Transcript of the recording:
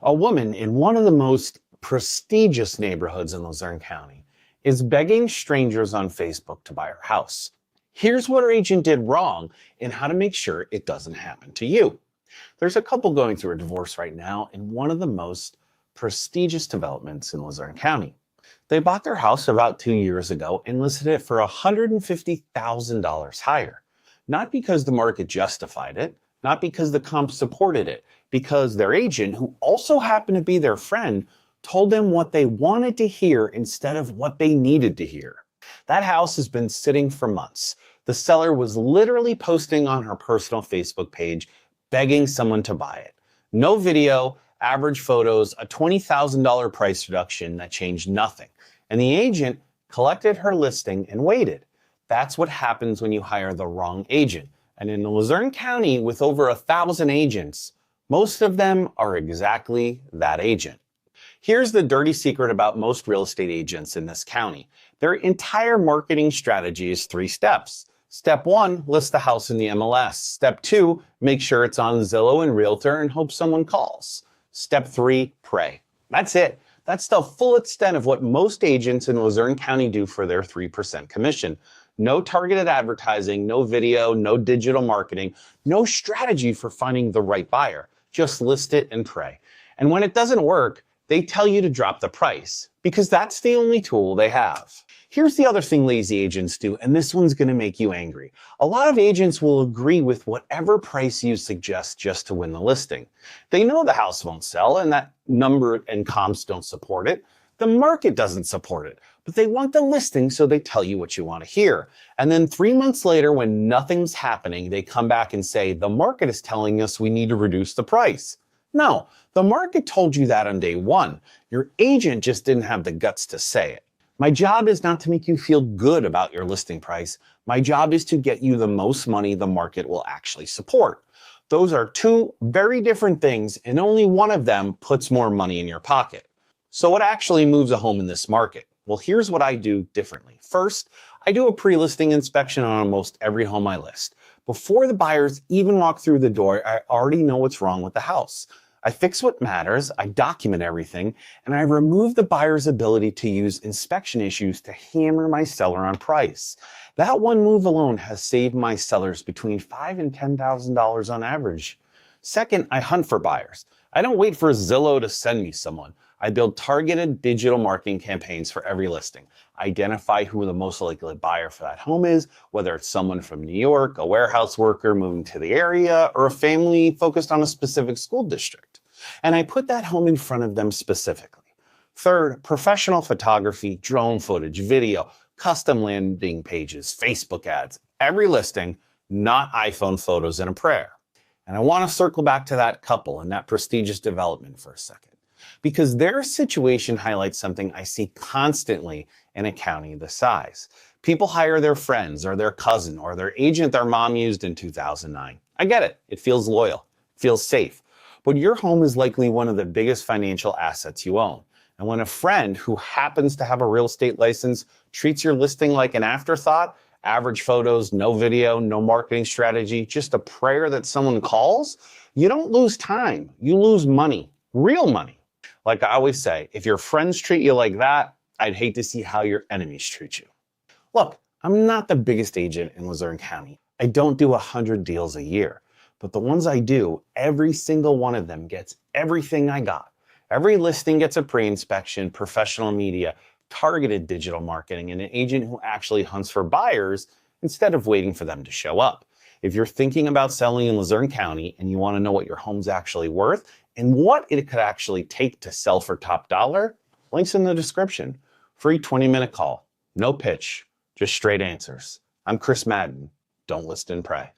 A woman in one of the most prestigious neighborhoods in Luzerne County is begging strangers on Facebook to buy her house. Here's what her agent did wrong and how to make sure it doesn't happen to you. There's a couple going through a divorce right now in one of the most prestigious developments in Luzerne County. They bought their house about 2 years ago and listed it for $150,000 higher. Not because the market justified it, not because the comp supported it, because their agent, who also happened to be their friend, told them what they wanted to hear instead of what they needed to hear. That house has been sitting for months. The seller was literally posting on her personal Facebook page, begging someone to buy it. No video, average photos, a $20,000 price reduction that changed nothing. And the agent collected her listing and waited. That's what happens when you hire the wrong agent. And in Luzerne County, with over 1,000 agents, most of them are exactly that agent. Here's the dirty secret about most real estate agents in this county. Their entire marketing strategy is 3 steps. Step 1, list the house in the MLS. Step 2, make sure it's on Zillow and Realtor and hope someone calls. Step 3, pray. That's it. That's the full extent of what most agents in Luzerne County do for their 3% commission. No targeted advertising, no video, no digital marketing, no strategy for finding the right buyer. Just list it and pray. And when it doesn't work, they tell you to drop the price because that's the only tool they have. Here's the other thing lazy agents do, and this one's going to make you angry. A lot of agents will agree with whatever price you suggest just to win the listing. They know the house won't sell and that number and comps don't support it. The market doesn't support it, but they want the listing, so they tell you what you want to hear. And then 3 months later, when nothing's happening, they come back and say, the market is telling us we need to reduce the price. No, the market told you that on day 1. Your agent just didn't have the guts to say it. My job is not to make you feel good about your listing price. My job is to get you the most money the market will actually support. Those are 2 very different things, and only one of them puts more money in your pocket. So what actually moves a home in this market? Well, here's what I do differently. First, I do a pre-listing inspection on almost every home I list. Before the buyers even walk through the door, I already know what's wrong with the house. I fix what matters, I document everything, and I remove the buyer's ability to use inspection issues to hammer my seller on price. That one move alone has saved my sellers between $5,000 and $10,000 on average. Second, I hunt for buyers. I don't wait for Zillow to send me someone. I build targeted digital marketing campaigns for every listing. I identify who the most likely buyer for that home is, whether it's someone from New York, a warehouse worker moving to the area, or a family focused on a specific school district. And I put that home in front of them specifically. Third, professional photography, drone footage, video, custom landing pages, Facebook ads, every listing, not iPhone photos and a prayer. And I want to circle back to that couple and that prestigious development for a second, because their situation highlights something I see constantly in a county this size. People hire their friends or their cousin or their agent their mom used in 2009. I get it. It feels loyal. It feels safe. But your home is likely one of the biggest financial assets you own. And when a friend who happens to have a real estate license treats your listing like an afterthought, average photos, no video, no marketing strategy, just a prayer that someone calls, you don't lose time. You lose money, real money. Like I always say, if your friends treat you like that, I'd hate to see how your enemies treat you. Look, I'm not the biggest agent in Luzerne County. I don't do 100 deals a year, but the ones I do, every single one of them gets everything I got. Every listing gets a pre-inspection, professional media, targeted digital marketing, and an agent who actually hunts for buyers instead of waiting for them to show up. If you're thinking about selling in Luzerne County and you want to know what your home's actually worth and what it could actually take to sell for top dollar, links in the description. Free 20-minute call. No pitch, just straight answers. I'm Madden. Don't list and pray.